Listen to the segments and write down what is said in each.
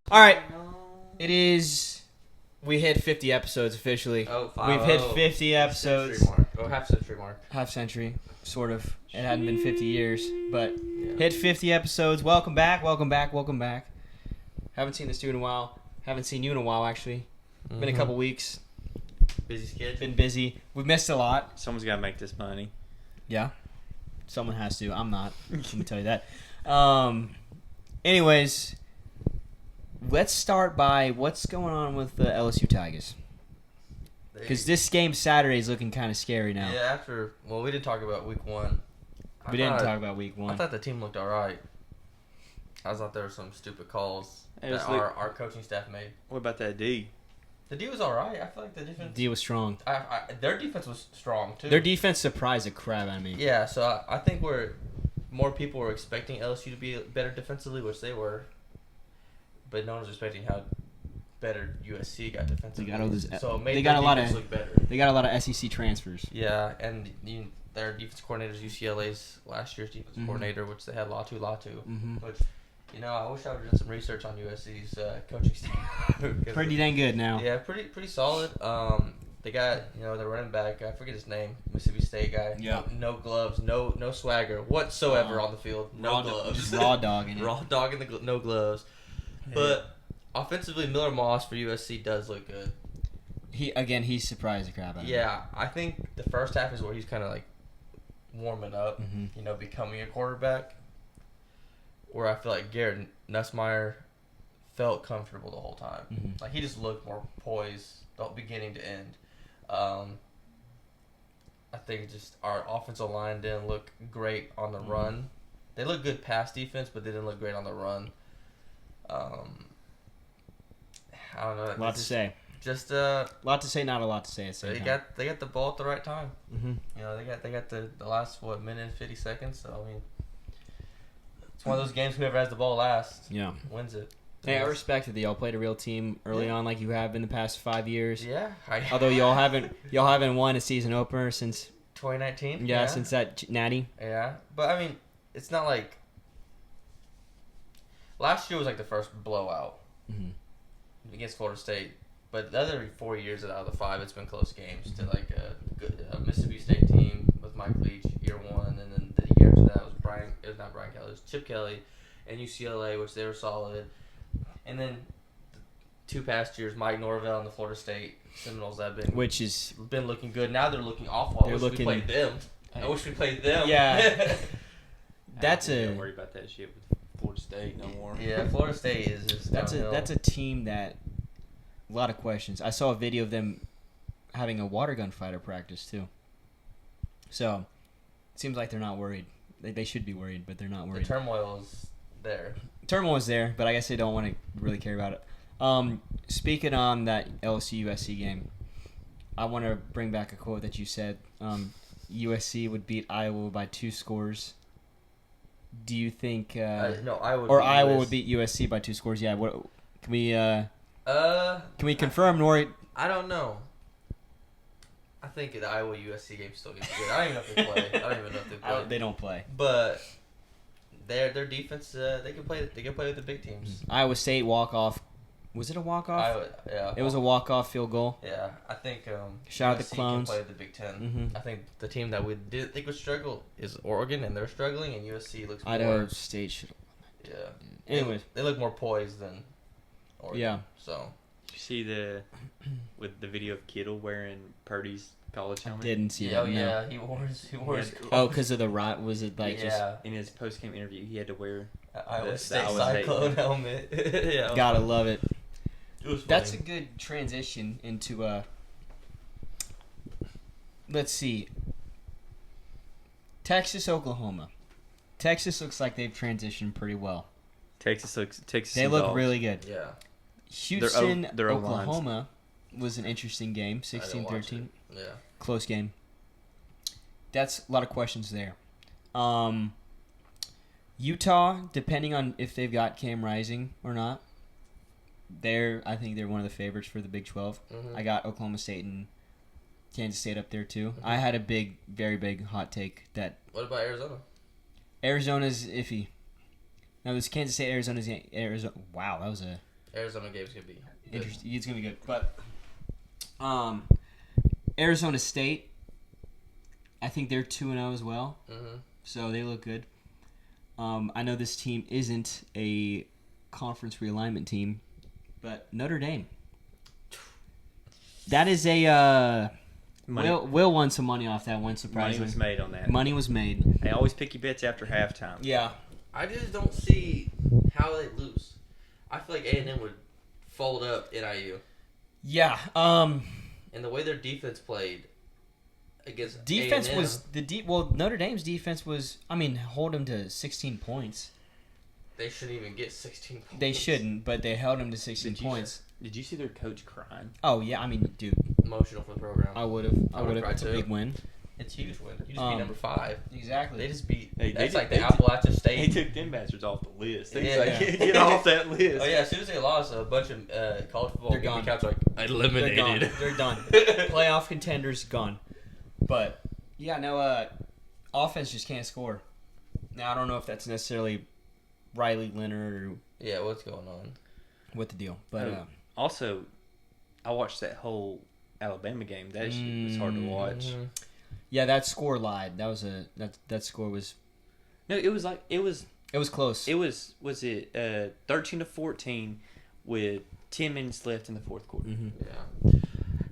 All right. It is. We hit 50 episodes officially. Oh, We've hit 50 episodes. Half century mark. Half century, sort of. It hadn't been 50 years, but Yeah. hit 50 episodes. Welcome back. Welcome back. Welcome back. Haven't seen this dude in a while. Haven't seen you in a while, actually. Been a couple weeks. Busy schedule. Been busy. We've missed a lot. Someone's got to make this money. Yeah. Someone has to. I'm not. Let me tell you that. Anyways, let's start by what's going on with the LSU Tigers. Because this game Saturday is looking kind of scary now. Yeah, we didn't talk about week one. We didn't talk about week one. I thought the team looked all right. I thought there were some stupid calls that our coaching staff made. What about that D? The D was all right. I feel like the defense. D was strong. Their defense was strong too. Their defense surprised the crap out of me. Yeah, so I think more people were expecting LSU to be better defensively, which they were, but no one was expecting how better USC got defensively. They got all those. So it made they got their a lot defense of. look better. They got a lot of SEC transfers. Yeah, and their defense coordinator's UCLA's last year's defense coordinator, which they had Latu. Which, I wish I would have done some research on USC's coaching staff. Pretty dang good now. Yeah, pretty solid. They got their running back. I forget his name. Mississippi State guy. Yeah. No gloves. No swagger whatsoever on the field. No gloves. Just raw dog in it. Raw dog in the no gloves. Yeah. But offensively, Miller Moss for USC does look good. He surprised the crap out of me. Yeah, I think the first half is where he's kind of like warming up. Becoming a quarterback. Where I feel like Garrett Nussmeier felt comfortable the whole time. Like he just looked more poised, beginning to end. I think just our offensive line didn't look great on the run. They looked good pass defense, but they didn't look great on the run. I don't know. A lot to say. Just a lot to say, not a lot to say. At the same time. They got the ball at the right time. They got the last minute and 50 seconds. So I mean, it's one of those games. Whoever has the ball last, wins it. Hey, I respect that y'all played a real team early on, like you have in the past 5 years. Yeah. Although y'all haven't won a season opener since 2019. Yeah, since that natty. Yeah, but I mean, it's not like last year was like the first blowout against Florida State. But the other 4 years out of the 5, it's been close games to like a Mississippi State team with Mike Leach year 1, and then the year after that was not Brian Kelly, it was Chip Kelly, and UCLA, which they were solid. And then the 2 past years, Mike Norvell and the Florida State Seminoles have been looking good. Now they're looking awful. I wish we played them. Yeah. Don't worry about that shit with Florida State no more. Yeah, Florida State is just that's a team that a lot of questions. I saw a video of them having a water gun fighter practice too. So it seems like they're not worried. They should be worried, but they're not worried. The turmoil is there. Turmoil is there, but I guess they don't want to really care about it. Speaking on that LSU USC game, I want to bring back a quote that you said. USC would beat Iowa by 2 scores. Do you think? No, Iowa would beat USC by 2 scores. Yeah. What can we? Can we confirm, Nori? I don't know. I think the Iowa USC game still gets good. I don't even know if they play. They don't play. But their defense, they can play. They can play with the big teams. Iowa State walk-off. Was it a walk-off? Yeah. It was a walk-off field goal. Yeah, I think. Shout out USC the Clones. Can play with the Big Ten. I think the team that we didn't think would struggle is Oregon, and they're struggling, and USC looks. Idaho State should. Yeah. Anyways, they look more poised than Oregon. Yeah. So. Did you see with the video of Kittle wearing Purdy's college helmet? Didn't see that. No. Yeah, he wore his. Oh, because of the rot? Was it like just in his post-game interview he had to wear Iowa State Cyclone helmet? Yeah, gotta love it. That's a good transition into let's see. Texas, Oklahoma. Texas looks like they've transitioned pretty well. Texas. They look really good. Yeah. Houston, Oklahoma was an interesting game, 16-13. Yeah. Close game. That's a lot of questions there. Utah, depending on if they've got Cam Rising or not, I think they're one of the favorites for the Big 12. I got Oklahoma State and Kansas State up there too. I had a very big hot take that. What about Arizona? Arizona's iffy. Now this Kansas State Arizona. Wow, that was a Arizona game's gonna be good. interesting. It's gonna be good. But Arizona State, I think they're 2-0 as well. Mm-hmm. So they look good. I know this team isn't a conference realignment team, but Notre Dame. That is a Will won some money off that one. Money Surprisingly, was made on that. Money was made. They always pick your bets after halftime. Yeah. I just don't see how they lose. I feel like A&M would fold up NIU. Yeah. And the way their defense played against Defense A&M, was well. Notre Dame's defense was. I mean, hold them to 16 points. they shouldn't even get 16 points. They shouldn't, but they held them to 16 points. Did you see their coach crying? Oh yeah, I mean, dude, Emotional for the program. I would have. cried It's a too. big win. It's a huge win. You just beat number 5. Exactly. They just beat. Hey, That's like they the Appalachia They State. took them bastards off the list. They Yeah, was like, yeah. get off that list. Oh yeah, as soon as they lost, a bunch of college football They're gone. accounts are like They're eliminated. gone. They're done. Playoff contenders gone. But yeah, no. Offense just can't score. Now I don't know if that's necessarily Riley Leonard or Yeah, what's going on? what the deal, but Also, I watched that whole Alabama game. That shit was hard to watch. Mhm. yeah, that score lied. That was that score was No, it was like it was close. was it 13-14 with 10 minutes left in the fourth quarter. Mm-hmm. Yeah.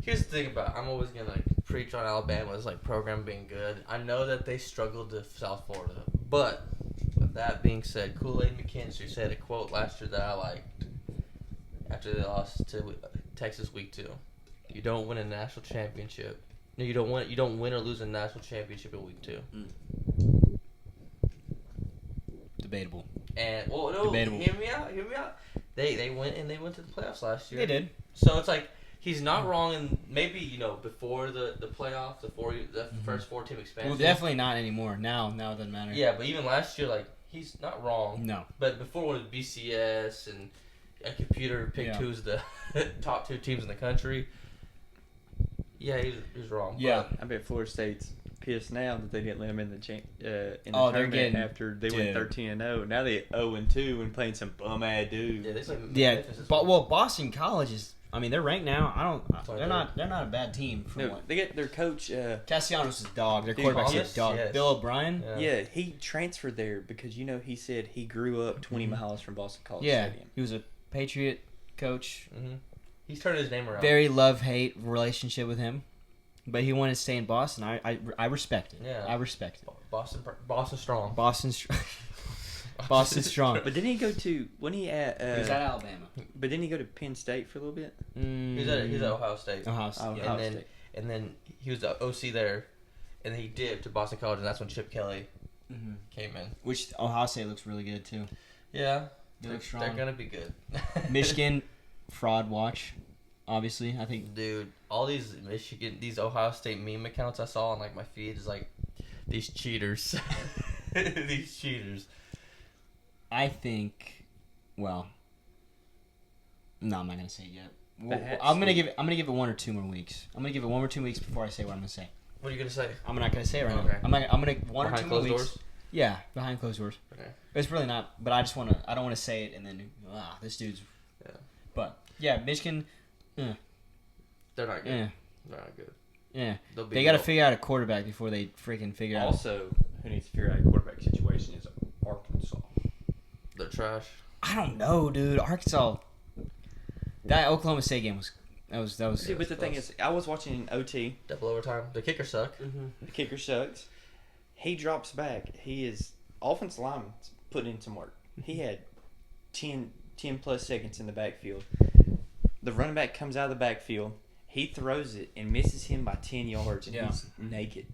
Here's the thing about I'm always gonna preach on Alabama's program being good. I know that they struggled to South Florida, but with that being said, Kool-Aid McKinstry said a quote last year that I liked after they lost to Texas week 2. You don't win a national championship. No, you don't win. You don't win or lose a national championship in week 2. Debatable. And well, no, Debatable. hear me out. They went and they went to the playoffs last year. They did. So it's like he's not wrong, and maybe before the playoff, the first 4-team expansion. Well, definitely not anymore. Now it doesn't matter. Yeah, but even last year, he's not wrong. No. But before with BCS and a computer picked Yeah. who's the top 2 teams in the country. Yeah, he was wrong. Yeah. I bet Florida State's pissed now that they didn't let them in the They're tournament getting- after they dude. went 13-0. Now they 0-2 and playing some bum ass dude. Yeah, they say Yeah, Memphis is- but Boston College is. I mean, they're ranked now. Sorry, They're not a bad team. From No, what they get their coach. Castellanos is a dog. Their Dude, quarterback's Thomas? a dog. Yes. Bill O'Brien. Yeah, he transferred there because he said he grew up 20 miles from Boston College Yeah, Stadium. he was a Patriot coach. Mhm. He's turning his name around. Very love-hate relationship with him, but he wanted to stay in Boston. I respect it. Yeah. I respect it. Boston strong. Boston's Boston's strong. But didn't he go to when he at? He was at Alabama. But didn't he go to Penn State for a little bit? He's at Ohio State. Ohio State. Oh, yeah. Ohio and then State. and then he was the OC there, and then he dipped to Boston College, and that's when Chip Kelly Mhm. came in. Which Ohio State looks really good too. Yeah, They look strong. they're gonna be good. Michigan fraud watch. Obviously, I think Dude, all these these Ohio State meme accounts I saw on my feed is these cheaters, these cheaters. well, no, I'm not gonna say it yet. Perhaps I'm gonna give it 1 or 2 more weeks. I'm gonna give it 1 or 2 weeks before I say what I'm gonna say. What are you gonna say? I'm not gonna say it right Okay. now. I'm gonna 1 or 2 Behind more closed weeks. doors? Yeah, behind closed doors. Okay. It's really not, but I don't want to say it and then this dude's. Yeah. But yeah, Michigan. They're not good. Yeah, They're not good. yeah. They'll be They got to low. figure out a quarterback before they freaking figure out. Also, who needs to figure out a quarterback situation is Arkansas. They're trash. I don't know, dude. Arkansas. That Oklahoma State game was. See, but the thing is, I was watching an OT. Double overtime. The kicker suck. The kicker sucks. He drops back. He is offensive lineman putting in some work. He had 10 plus seconds in the backfield. The running back comes out of the backfield. He throws it and misses him by 10 yards, and Yeah. he's naked.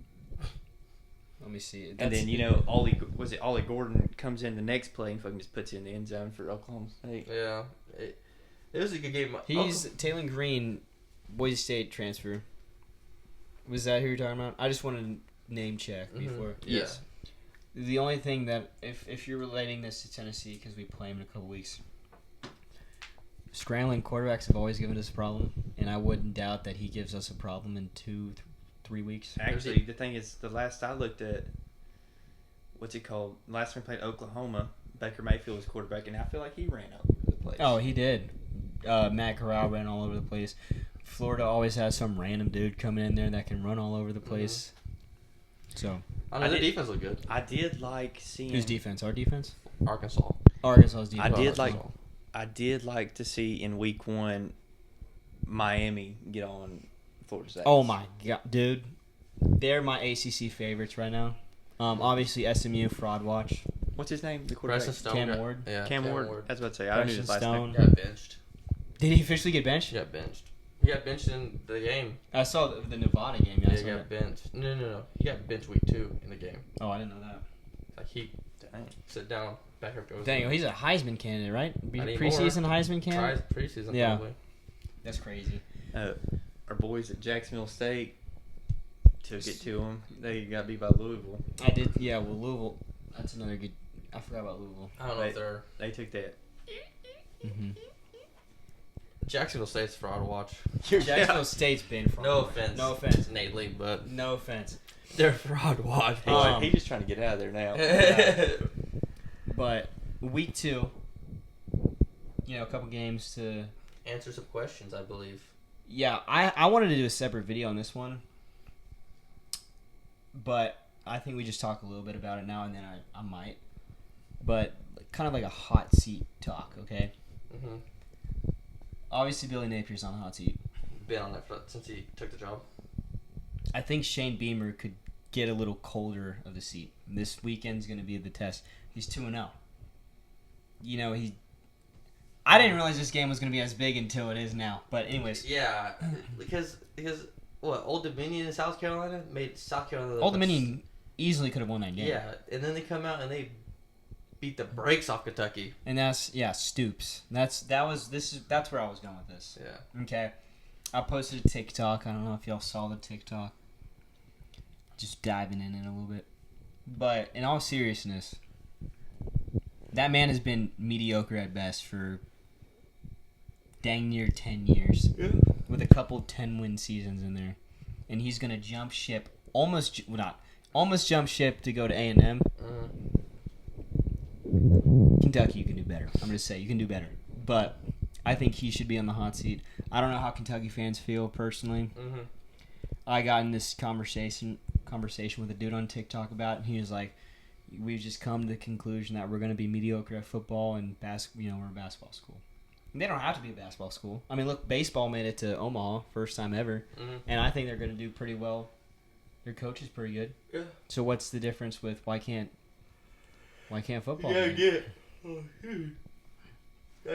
Let me see. And then Ollie Gordon comes in the next play and fucking just puts it in the end zone for Oklahoma State. Yeah. It was a good game. He's Taylor Green, Boise State transfer. Was that who you're talking about? I just wanted to name check before. Yes. The only thing that, if you're relating this to Tennessee, because we play them in a couple weeks, scrambling quarterbacks have always given us a problem, and I wouldn't doubt that he gives us a problem in 2-3 weeks. Actually, the thing is, the last I looked at, what's it called? Last time we played Oklahoma, Baker Mayfield was quarterback, and I feel like he ran over the place. Oh, he did. Matt Corral ran all over the place. Florida always has some random dude coming in there that can run all over the place. So I know their defense looked good. I did like seeing whose defense? Our defense? Arkansas. Arkansas's defense. I did like to see in week 1 Miami get on Florida State. Oh my god, dude! They're my ACC favorites right now. Obviously SMU fraud watch. What's his name? The quarterback. Preston Stone. Cam Ward. Yeah, Cam Ward. I was about to say. I don't know his last name. Got benched. Did he officially get benched? He got benched. He got benched in the game. I saw the Nevada game. Yeah, he got benched. No. He got benched week 2 in the game. Oh, I didn't know that. Like he sit down, back up goes. Dang, he's a Heisman candidate, right? Not Preseason Heisman candidate. Preseason, Yeah. probably. That's crazy. Our boys at Jacksonville State took it to them. They got beat by Louisville. I did. Yeah, well, Louisville. That's another good. I forgot about Louisville. I don't know if they're. They took that. Mm-hmm. Jacksonville State's fraud watch. Jacksonville State's been fraud. No offense. No offense. Innately, but No offense. they're fraud watch. He's just trying to get out of there now. But week 2, a couple games to Answer some questions, I believe. Yeah, I wanted to do a separate video on this one, but I think we just talk a little bit about it now, and then I might. But kind of like a hot seat talk, okay? Mm-hmm. Obviously, Billy Napier's on the hot seat. Been on that since he took the job. I think Shane Beamer could get a little colder of the seat. This weekend's going to be the test. He's 2-0. I didn't realize this game was going to be as big until it is now. But anyways. Yeah, because Old Dominion in South Carolina made South Carolina. Old Dominion easily could have won that game. Yeah, and then they come out and they beat the brakes off Kentucky. And that's Stoops. That's where I was going with this. Yeah. Okay. I posted a TikTok. I don't know if y'all saw the TikTok. Just diving in it a little bit. But in all seriousness, that man has been mediocre at best for dang near 10 years. Yeah. With a couple 10-win seasons in there. And he's going to jump ship. Almost jump ship to go to A&M. Kentucky, you can do better. I'm going to say you can do better. But I think he should be on the hot seat. I don't know how Kentucky fans feel personally. Mm-hmm. I got in this conversation with a dude on TikTok about it, and he was like, we've just come to the conclusion that we're going to be mediocre at football and we're a basketball school. And they don't have to be a basketball school. I mean, look, baseball made it to Omaha, first time ever, and I think they're going to do pretty well. Their coach is pretty good. Yeah. So what's the difference with why can't football? I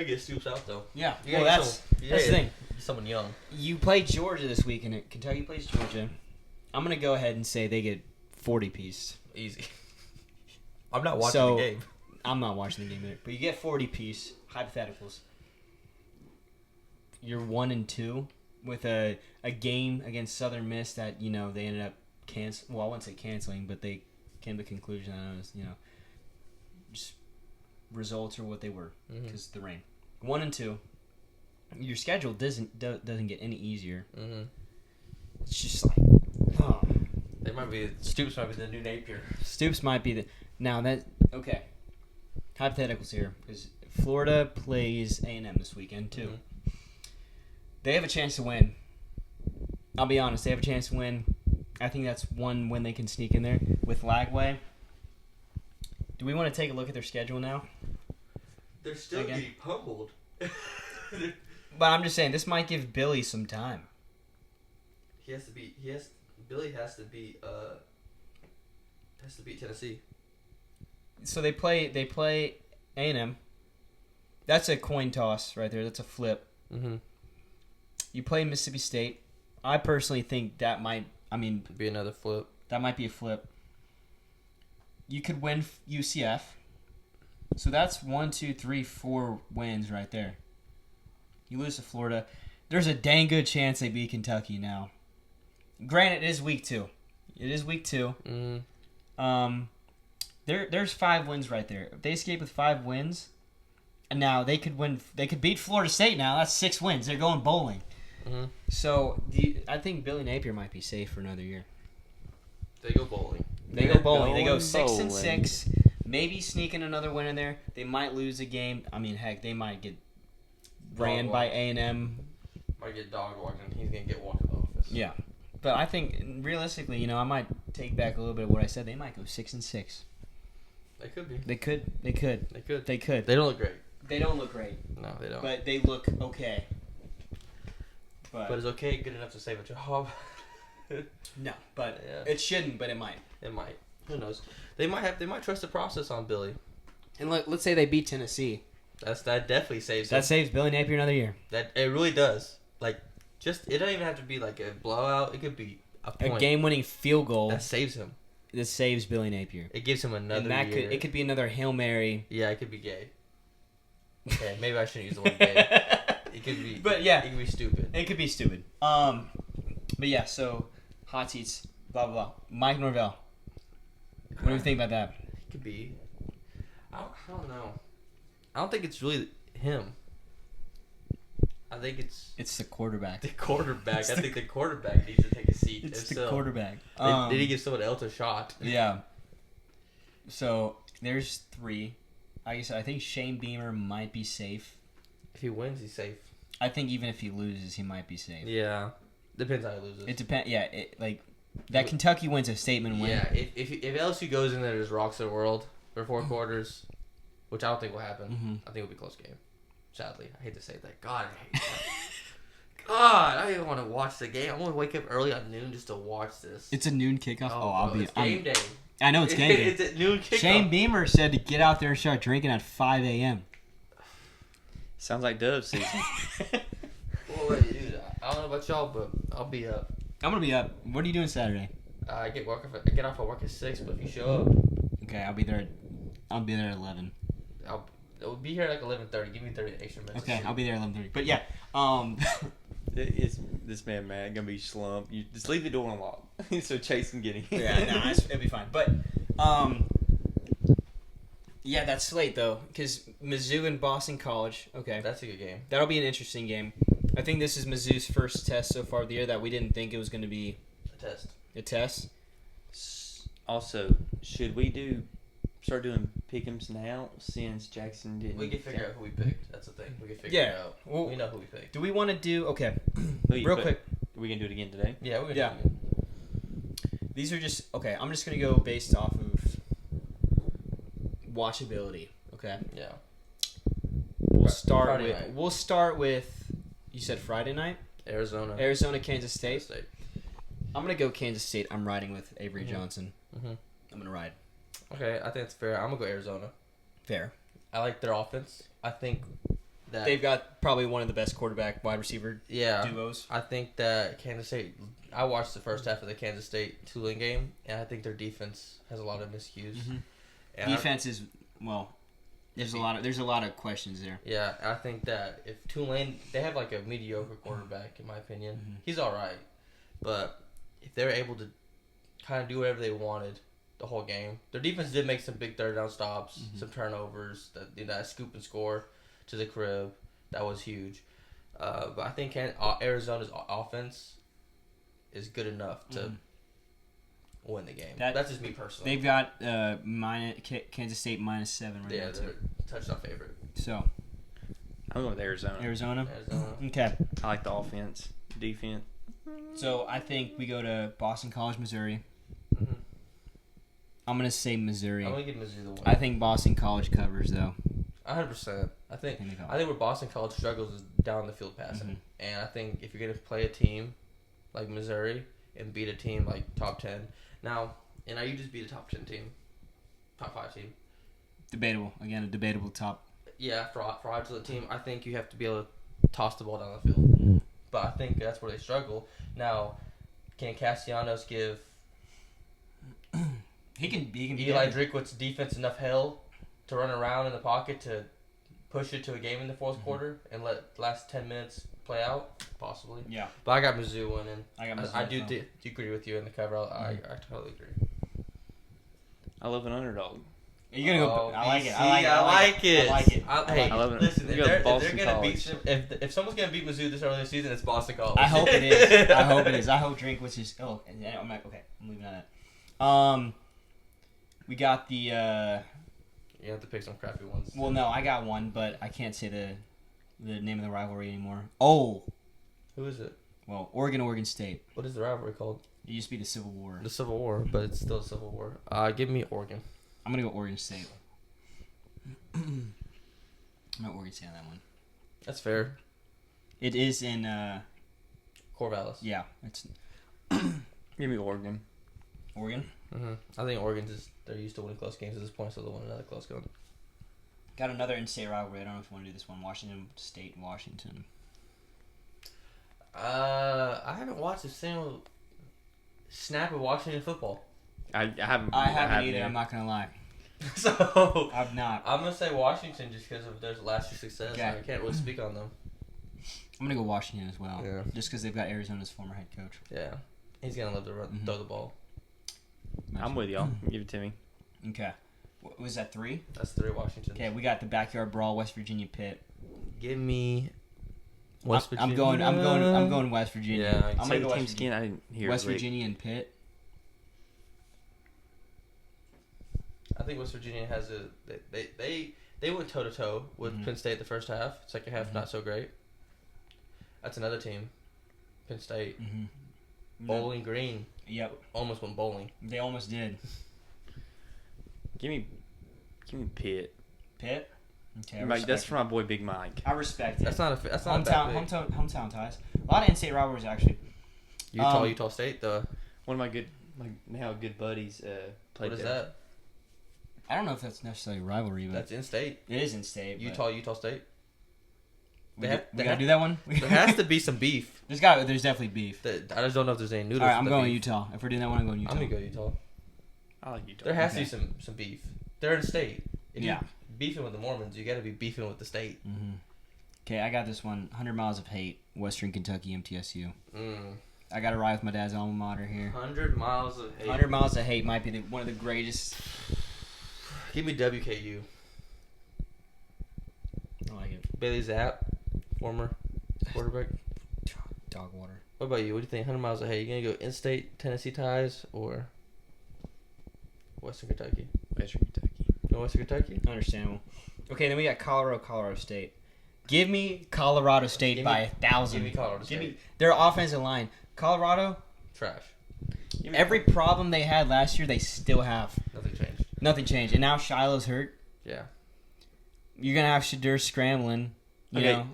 get Stoops out though. Yeah. You Well, gotta that's the thing. Someone young. You play Georgia this week, and Kentucky plays Georgia. I'm going to go ahead and say they get 40-piece. Easy. I'm not watching the game. I'm not watching the game either. But you get 40-piece, hypotheticals. You're 1-2 with a game against Southern Miss that, they ended up canceling. Well, I wouldn't say canceling, but they came to the conclusion that it was, just results are what they were because of the rain. 1-2. Your schedule doesn't get any easier. Mm-hmm. It's just like, oh. Stoops might be the new Napier. Stoops might be the okay. Hypotheticals here because Florida plays A&M this weekend too. Mm-hmm. They have a chance to win. I'll be honest, they have a chance to win. I think that's one win they can sneak in there with Lagway. Do we want to take a look at their schedule now? They're still getting pummeled. But I'm just saying, this might give Billy some time. Billy has to beat Tennessee. So they play A&M. That's a coin toss right there. That's a flip. Mm-hmm. You play Mississippi State. I personally think that might be another flip. That might be a flip. You could win UCF. So that's 1, 2, 3, 4 wins right there. You lose to Florida. There's a dang good chance they beat Kentucky now. Granted, it is week 2. Mm-hmm. There's 5 wins right there. If they escape with 5 wins, and now they could win. They could beat Florida State now. That's 6 wins. They're going bowling. Mm-hmm. So I think Billy Napier might be safe for another year. They go bowling. They go 6-6. Maybe sneaking another win in there. They might lose a game. I mean, heck, they might get ran by A&M. Might get dog walked and he's gonna get walked in the office. Yeah, but I think realistically, I might take back a little bit of what I said. They might go 6-6. They could be. They could. They could. They They don't look great. They don't look great. No, they don't. But they look okay. But is okay good enough to save a job? No, but Yeah. it shouldn't. But it might. It might. Who knows? They might trust the process on Billy. And let's say they beat Tennessee. That definitely saves That him. saves Billy Napier another year. That it really does. Like, just it doesn't even have to be like a blowout. It could be a point. A game-winning field goal That saves him. that saves Billy Napier. It gives him another And that year. it could be another Hail Mary. Yeah, it could be gay. Okay, maybe I shouldn't use the word gay. It could be. But yeah. It could be stupid. It could be stupid. But yeah, so hot seats, blah blah blah. Mike Norvell. What do you think about that? It could be. I don't know. I don't think it's really him. I think it's the quarterback. the quarterback. I think the quarterback needs to take a seat. It's if the so. quarterback. Did he give someone else a shot? Yeah. So there's 3. I think Shane Beamer might be safe. If he wins, he's safe. I think even if he loses, he might be safe. Yeah. Depends how he loses. It depends. Yeah, that Kentucky wins a statement win. Yeah, if LSU goes in there and just rocks the world for 4 quarters, which I don't think will happen, I think it'll be a close game. Sadly, I hate to say that. God, I hate that. God, I don't even want to watch the game. I'm gonna wake up early at noon just to watch this. It's a noon kickoff. I'll be. It's game day. I know it's game day. It's at noon kickoff. Shane Beamer said to get out there and start drinking at 5 a.m. Sounds like Dove season. Well, dude, I don't know about y'all, but I'll be up. I'm gonna be up. What are you doing Saturday? I get off at work at 6, but if you show up, Okay, I'll be there. I'll be there at 11. I'll be here at like 11:30. Give me 30 extra minutes. Okay, I'll be there at 11:30. But yeah, It's this man mad gonna be slumped. You just leave the door unlocked so Chase can get in. yeah, no, it'll be fine. But yeah, that's slate though, because Mizzou and Boston College. Okay, That's a good game. that'll be an interesting game. I think this is Mizzou's first test so far of the year that we didn't think it was going to be A test. a test. Also, should we start doing pick'ems now since Jackson didn't? We can figure out who we picked. That's the thing. We can figure Yeah. it out. Well, We know who we picked. Do we want to do okay? Who you Real put? quick, Are we gonna do it again today? Yeah, we're gonna Yeah. do it. these are just okay. I'm just gonna go based off of watchability. Okay, Yeah. we'll start Friday with night. you said Friday night. Arizona. Arizona, Kansas State. State. I'm gonna go Kansas State. I'm riding with Avery Mhm. Johnson. Mm-hmm. I'm gonna ride. Okay, I think it's fair. I'm gonna go Arizona. Fair. I like their offense. I think that They've got probably one of the best quarterback wide receiver yeah. duos. I think that Kansas State. I watched the first half of the Kansas State Tulane game, and I think their defense has a lot of miscues. Mhm. And Defense is There's a lot of questions there. Yeah, I think that if Tulane, they have like a mediocre quarterback in my opinion. Mhm. He's all right, but if they're able to kind of do whatever they wanted the whole game, their defense did make some big third down stops, some turnovers, that scoop and score to the crib, that was huge. But I think Arizona's offense is good enough to win the game. That's just me personally. They've got Kansas State -7 right yeah, now they're too. touchdown favorite. So I'm going with Arizona. Arizona. Arizona. Okay. I like the offense, defense. So I think we go to Boston College, Missouri. Mm-hmm. I'm gonna say Missouri. I'm gonna give Mizzou the win. I think Boston College covers though. 100%. I think they cover. where Boston College struggles is down the field passing, Mhm. and I think if you're gonna play a team like Missouri and beat a team like top 10, now you just beat a top 10 team, top 5 team. Debatable. Again, a debatable top. Yeah, for odds of the team, I think you have to be able to toss the ball down the field. But I think that's where they struggle. Now, can Castellanos give He can be Eli Drinkwitz's defense enough hell to run around in the pocket to push it to a game in the 4th quarter and let the last 10 minutes play out? Possibly. Yeah. But I got Mizzou winning. I got Mizzou. I do agree with you in the cover. I totally agree. I love an underdog. You're gonna go. Oh, I like it. BC, I like it. I like it. I like it. Hey, I love it. listen, We if got they're Boston gonna College. if someone's gonna beat Mizzou this early in the season, it's Boston College. I hope it is. I hope it is. I hope Drinkwitz is. Oh, and then I'm like, okay, I'm leaving that. We got the. You have to pick some crappy ones. Well, no, I got one, but I can't say the the name of the rivalry anymore. Oh, Who is it? well, Oregon State. What is the rivalry called? It used to be the Civil War. The Civil War, but it's still a Civil War. Give me Oregon. I'm gonna go Oregon State. I'm at Oregon State on that one. That's fair. It is in. Corvallis. Yeah, it's Give me Oregon. Oregon. Mm-hmm. I think Oregon's just they're used to winning close games at this point, so they'll win another close game. Got another in-state rivalry. I don't know if you want to do this one. Washington State and Washington. I haven't watched a single snap of Washington football. I haven't. I haven't either. I'm not gonna lie. So I've not. I'm gonna say Washington just because of their last year's success. Okay. I can't really speak on them. I'm gonna go Washington as well. Yeah. Just because they've got Arizona's former head coach. Yeah, he's gonna love to throw the ball. I'm with y'all. Give it to me. Okay. Was that 3? That's 3 Washington. Okay, we got the backyard brawl, West Virginia Pitt. Give me West Virginia. I'm going West Virginia. Yeah, I'm gonna go team West skin. I didn't hear West it. Virginia and Pitt. I think West Virginia has they went toe to toe with Penn State the first half. Second half not so great. That's another team, Penn State. Bowling Green. Yep. Almost went bowling. They almost did. Give me Pitt. Pitt. Okay. That's for my boy Big Mike. I respect it. That's not a bad pick. hometown ties. A lot of in-state rivalries actually. Utah State though. One of my now good buddies played What is there. that? I don't know if that's necessarily a rivalry, but That's in state. it is in-state. Utah State. We gotta do that one. There has to be some beef. There's definitely beef. I just don't know if there's any noodles. All right, I'm with the going beef. Utah. If we're doing that one, I'm going Utah. I'm gonna go Utah. I like Utah. There has Okay. to be some beef. They're in state. If Yeah. you're beefing with the Mormons, you got to be beefing with the state. Okay, I got this one. 100 Miles of Hate, Western Kentucky, MTSU. Mm. I got to ride with my dad's alma mater here. 100 miles of hate. 100 Miles of Hate might be one of the greatest. Give me WKU. I like it. Bailey Zapp, former quarterback. Dog water. What about you? What do you think? 100 miles of hate. You gonna go in-state Tennessee ties or Western Kentucky? Western Kentucky. Go Western Kentucky. Understandable. Okay, then we got Colorado State. Give me Colorado State by 1,000. Give me Colorado State. Give me their offensive line. Colorado, Trash. every problem they had last year, they still have. Nothing changed. Nothing changed. And now Shiloh's hurt. Yeah. You're going to have Shadur scrambling. You Okay. know,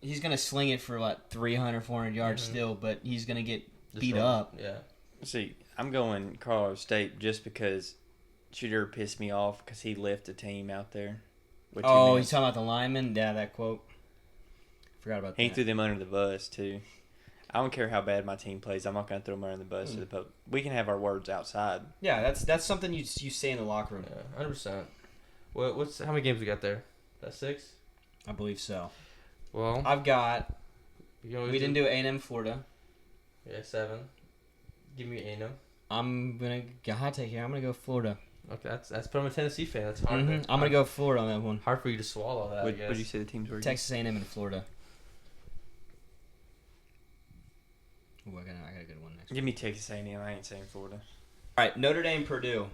he's going to sling it for, 300, 400 yards still, but he's going to get beat Just up. Yeah. See, I'm going Colorado State just because Shooter pissed me off because he left the team out there. With two Oh, men. he's talking about the lineman? Yeah, that quote. Forgot about He that. threw them under the bus, too. I don't care how bad my team plays. I'm not going to throw them under the bus to the public. We can have our words outside. Yeah, that's something you say in the locker room. Yeah. 100%. How many games we got there? That's 6. I believe so. Well, I've got. you always We didn't do A&M Florida. Yeah, 7. Give me A&M. I'm gonna get a hot take here. I'm gonna go Florida. Okay, that's from a Tennessee fan. That's hard. I'm gonna go Florida on that one. Hard for you to swallow that. What I guess. did you say the teams were? Texas A&M and Florida. Ooh, I got a good one next. Give me Texas A&M. I ain't saying Florida. All right, Notre Dame, Purdue.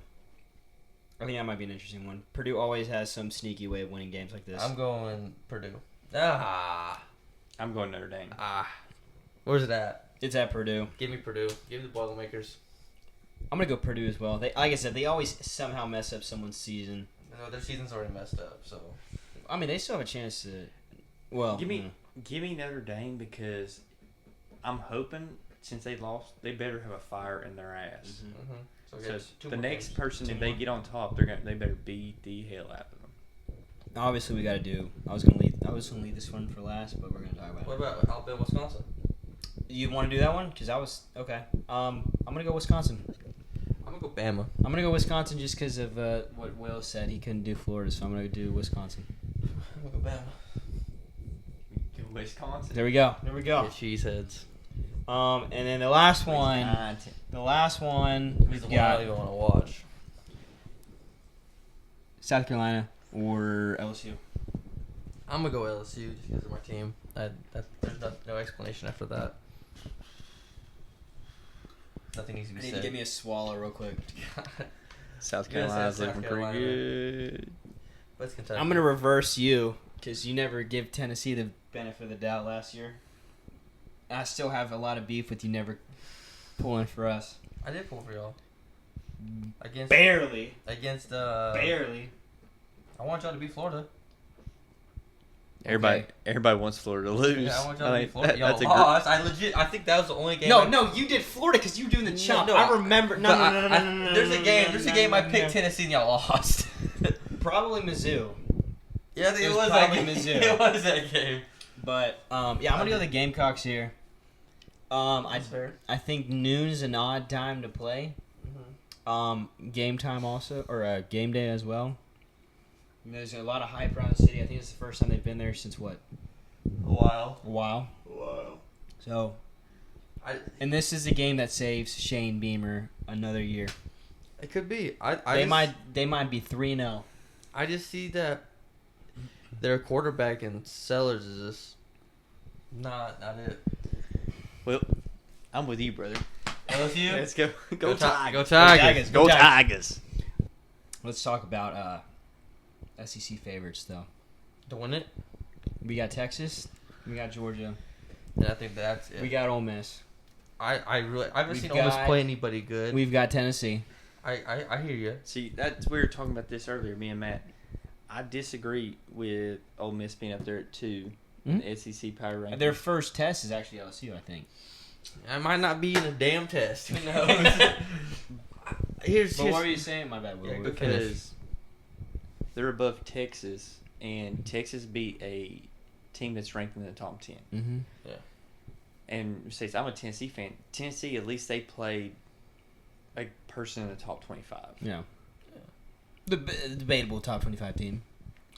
I think that might be an interesting one. Purdue always has some sneaky way of winning games like this. I'm going Purdue. I'm going Notre Dame. Where's it at? It's at Purdue. Give me Purdue. Give me the Boilermakers. I'm gonna go Purdue as well. They, like I said, they always somehow mess up someone's season. No, their season's already messed up. So I mean, they still have a chance to. Well, Give me Notre Dame because I'm hoping since they lost, they better have a fire in their ass. So, So two the more next games. person, Two if they more. get on top, they better beat the hell out of them. obviously we got to do. I was gonna leave this one for last, but we're gonna talk about What it. about Alabama, Wisconsin? You want to do that one? Because I was okay. I'm gonna go Wisconsin. I'm gonna go Bama. I'm gonna go Wisconsin just because of what Will said. He couldn't do Florida, so I'm gonna do Wisconsin. I'm gonna go Bama. Wisconsin. There we go. There we Yeah, go. cheeseheads. And then the last one. The last one He's the we've one I got don't even want to watch. South Carolina or LSU. I'm gonna go LSU just because of my team. There's no explanation after that. Nothing needs to be said. Give me a swallow real quick. South You gotta say Carolina's South looking Carolina. pretty good. But it's Kentucky. I'm gonna reverse you because you never give Tennessee the benefit of the doubt last year. I still have a lot of beef with you never pulling for us. I did pull for y'all. Barely. Barely. I want y'all to beat Florida. Everybody wants Florida to lose. Yeah, I want y'all to beat Florida. Y'all lost. I think that was the only game. No, you did Florida because you were doing the chump. I remember. No. There's a game I picked Tennessee and y'all lost. Probably Mizzou. Yeah, I think It it was was that probably game. Mizzou. It was that game. But I'm gonna go the Gamecocks here. That's fair. I think noon's an odd time to play. Game time also, or game day as well. There's a lot of hype around the city. I think it's the first time they've been there since what? A while. Wow. So, and this is a game that saves Shane Beamer another year. It could be. They might be 3-0. I just see that their quarterback and Sellers is just not it. Well, I'm with you, brother. LSU. Let's go. Go Tigers. Go Tigers. Tigers. Go Tigers. Let's talk about SEC favorites though. To win it. We got Texas. We got Georgia. And I think that's it. We got Ole Miss. I haven't We've seen Ole Miss got- play anybody good. We've got Tennessee. I hear you. See, we were talking about this earlier, me and Matt. I disagree with Ole Miss being up there at 2 in the SEC power ranking. Their first test is actually LSU, I think. I might not be in a damn test. Who knows? Here's But what were you saying? My bad. Yeah, because they're above Texas, and Texas beat a team that's ranked in the top 10. Mm-hmm. Yeah. And says I'm a Tennessee fan. Tennessee, at least they played a person in the top 25. Yeah. The debatable top 25 team.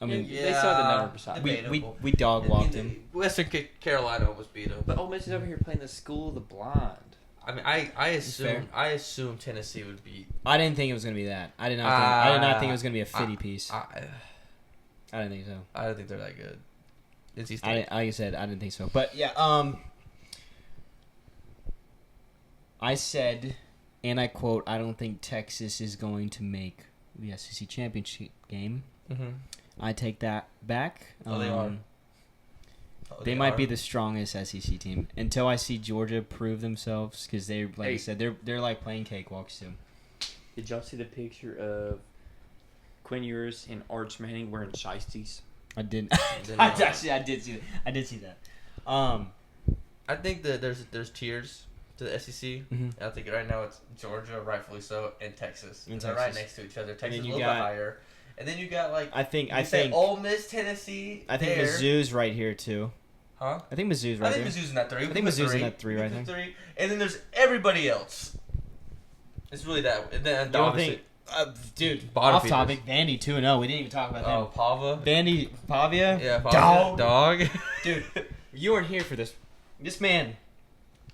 I mean, They saw the number beside. we dog walked them. Western Carolina almost beat them. But Ole Miss is over here playing the school of the blind. I mean, I fair. assume Tennessee would beat. I didn't think it was gonna be that. I did not think it was gonna be a 50 piece. I I didn't think so. I don't think they're that good. NC State. Like I said, I didn't think so. But yeah, I said, and I quote, I don't think Texas is going to make the SEC championship game. Mm-hmm. I take that back. Oh, they are. They might be the strongest SEC team until I see Georgia prove themselves because they, like I said, they're like playing cakewalks too. Did y'all see the picture of Quinn Ewers and Arch Manning wearing shiesties? I didn't. I did see that. I did see that. I think that there's tiers to the SEC. Mm-hmm. I think right now it's Georgia, rightfully so, and Texas. They're right next to each other. Texas is a little bit higher. And then you got like I think Ole Miss, Tennessee. I think Mizzou's right here too. Huh? I think Mizzou's right I think there. Mizzou's in that 3. I think Mizzou's in that 3 right there. 3. And then there's everybody else. It's really that. And then You don't obviously, think, dude? Bottom Off feeders. topic. Vandy 2-0. We didn't even talk about them. oh, Pava. Vandy Pavia. Yeah, Pava. Dog. Dude, you weren't here for this. This man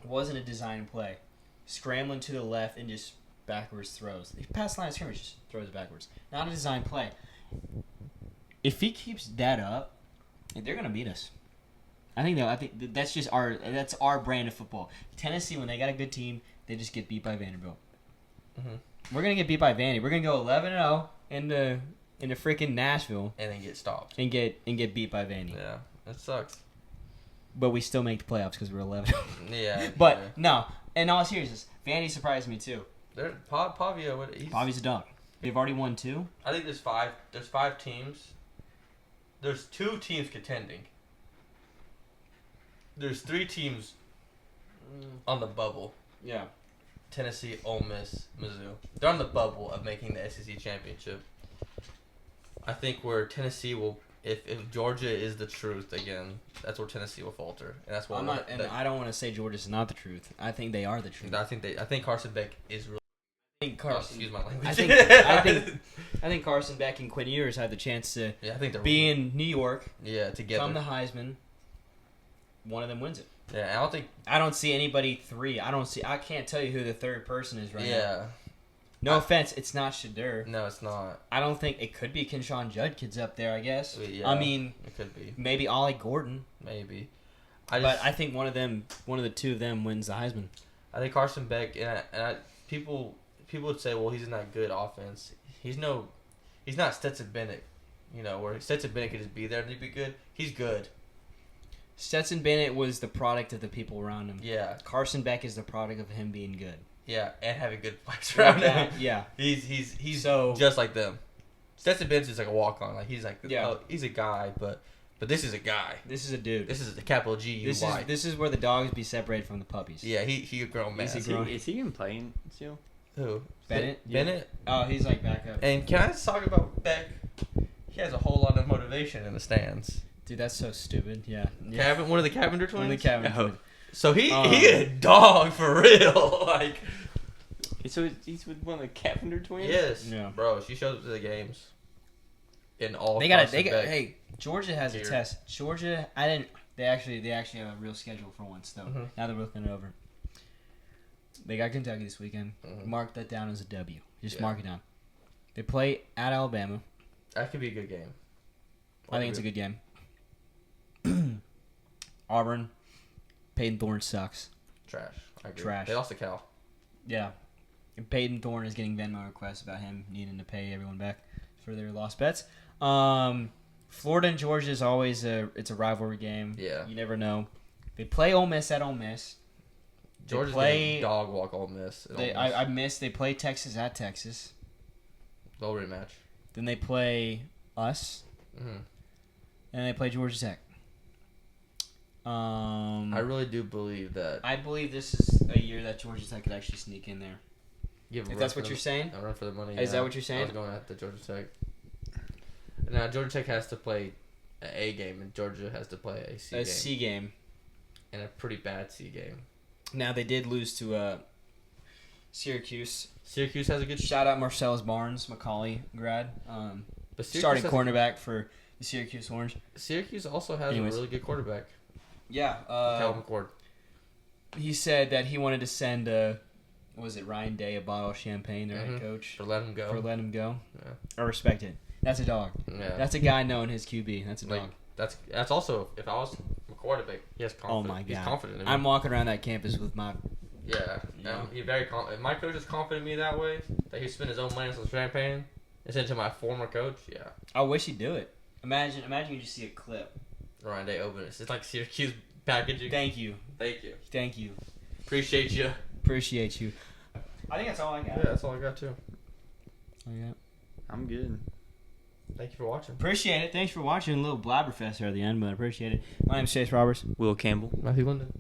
wasn't a design play. Scrambling to the left and just backwards throws. He passed the line of scrimmage, just throws it backwards. Not a design play. If he keeps that up, they're gonna beat us. I think that's just our brand of football. Tennessee, when they got a good team, they just get beat by Vanderbilt. Mm-hmm. We're gonna get beat by Vandy. We're gonna go 11-0 into freaking Nashville And then get stopped. and get beat by Vandy. Yeah, that sucks. But we still make the playoffs because we're 11. Yeah. But no, in all seriousness, Vandy surprised me too. Pavia. Pavi's a dog. They've already won 2. I think there's 5. There's 5 teams. There's 2 teams contending. There's 3 teams on the bubble. Yeah. Tennessee, Ole Miss, Mizzou. They're on the bubble of making the SEC championship. I think where Tennessee will, if Georgia is the truth again, that's where Tennessee will falter, and that's what I don't want to say Georgia's not the truth. I think they are the truth. I think Carson Beck is really. I think Carson. Excuse my language. I think Carson Beck and Quinn Ewers have the chance to Yeah, I think they're be in New York. Yeah, together. Come the Heisman. One of them wins it. Yeah, I don't see anybody 3. I can't tell you who the third person is right now. Yeah. No offense, it's not Shadur. No, it's not. I don't think it could be Kinshawn Judd kids up there, I guess. Yeah, I mean, it could be. Maybe Ollie Gordon. Maybe. But I think one of the 2 of them wins the Heisman. I think Carson Beck people would say, well, he's in that good offense. He's not Stetson Bennett where Stetson Bennett could just be there and he'd be good. He's good. Stetson Bennett was the product of the people around him. Yeah. Carson Beck is the product of him being good. Yeah, and having good players around him. Yeah. He's So- just like them. Stetson Bennett is like a walk on. Like he's like Yeah. He's a guy, but this is a guy. This is a dude. This is the capital G-U-Y. This is where the dogs be separated from the puppies. Yeah, he a grown man. Is he even playing still? Who? Bennett? Bennett. Oh, he's like back up. And can I just talk about Beck? He has a whole lot of motivation in the stands. Dude, that's so stupid. Yeah. One of the Cavender twins. One of the Cavender twins. So he a dog for real. Like. So he's with one of the Carpenter twins. Yes. Yeah. Bro, she shows up to the games. In all. Hey, Georgia has a test. Georgia, They actually have a real schedule for once though. Mhm. Now that we're looking it over, they got Kentucky this weekend. Mhm. Mark that down as a W. Just Yeah. mark it down. They play at Alabama. That could be a good game. I think it's a good game. Auburn, Peyton Thorne sucks. Trash. I agree. Trash. They lost to Cal. Yeah. And Peyton Thorne is getting Venmo requests about him needing to pay everyone back for their lost bets. Florida and Georgia is always it's a rivalry game. Yeah. You never know. They play Ole Miss at Ole Miss. Georgia's play- getting dog walk Ole Miss. They play Texas at Texas. They'll rematch. Then they play us. Mm-hmm. And they play Georgia Tech. I really do believe that. I believe this is a year that Georgia Tech could actually sneak in there. Give a If run that's for what the- you're saying? A run for the money. Is yeah. that what you're saying? I was going at the Georgia Tech. Now Georgia Tech has to play an A game, and Georgia has to play a C game. C game. And a pretty bad C game. Now they did lose to Syracuse. Syracuse has a good Shout out Marcellus Barnes, Macaulay grad. But Syracuse Starting has- cornerback for the Syracuse Orange. Syracuse also has Anyways. a really good quarterback, Yeah. Calvin McCord. He said that he wanted to send Ryan Day a bottle of champagne, their head coach, For letting him go. for letting him go. Yeah. I respect it. That's a dog. Yeah. That's a guy knowing his QB. That's a Like, dog. That's also, if I was McCord, he has confidence. Oh my He's god. confident in me. I'm walking around that campus with my. Yeah. Yeah. He's very confident. My coach is confident in me that way, that he spent his own money on some champagne and sent it to my former coach. Yeah. I wish he'd do it. Imagine you just see a clip. Ryan Day open it. It's like Syracuse packaging. Thank you. Thank you. Appreciate you. Appreciate you. I think that's all I got. Yeah, that's all I got too. I'm good. Thank you for watching. Appreciate it. Thanks for watching. A little blabberfest there at the end, but I appreciate it. My name's Chase Roberts. Will Campbell. Matthew Linden.